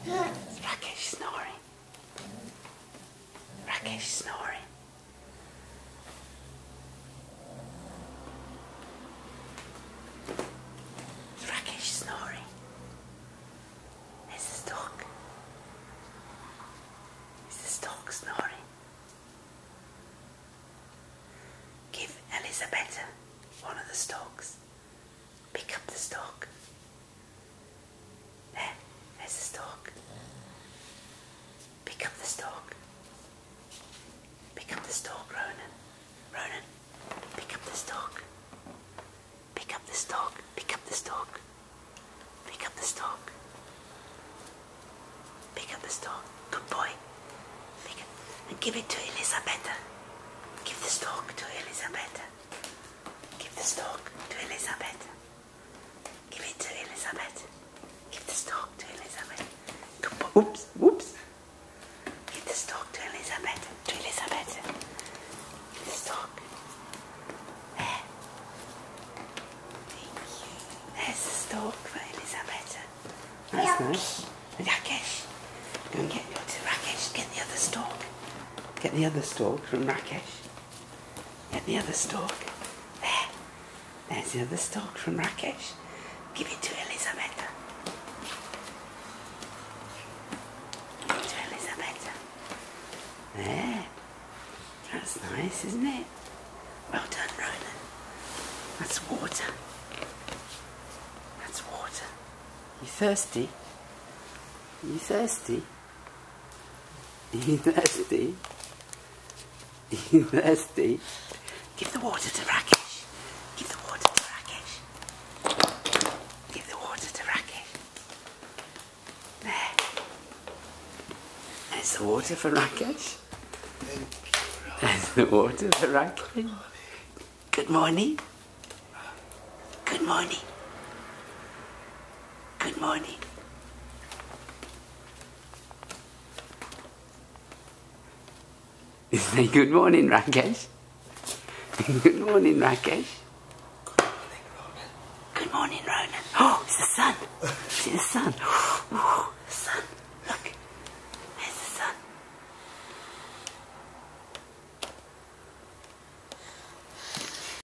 It's Rakesh snoring. Rakesh snoring. It's Rakesh snoring. There's the stork. It's the stork snoring. Give Elisabeta one of the storks. Pick up the stork. There's the stork. Pick up the stork. Pick up the stork, Ronan. Ronan, pick up the stork. Pick up the stork. Pick up the stork. Pick up the stork. Pick up the stork. Good boy. Pick it and give it to Elisabeta. Give the stork to Elisabeta. Give the stork to Elisabeta. Give it to Elisabeta. Give the stork to Elisabeta. Good boy. Oops, oops. Give the stork to Elisabeta. To Elisabeta. Give the stork. There. There's the stork for Elisabeta. That's nice. Rakesh. Go and get to Rakesh. Get the other stork. Get the other stork from Rakesh. Get the other stork. There. There's the other stork from Rakesh. Give it to Elisabeta. Give it to Elisabeta. There. That's nice, isn't it? Well done, Ronan. That's water. That's water. You thirsty? You thirsty? You thirsty? You thirsty? Give the water to Rakesh. Give the water to Rakesh. Give the water to Rakesh. There. There's the water for Rakesh. There's the water for Rakesh. Good morning. Good morning. Good morning. Say good morning, Rakesh. Good morning, Rakesh. Good morning, Ronan. Good morning, Ronan. Oh, it's the sun. See the sun.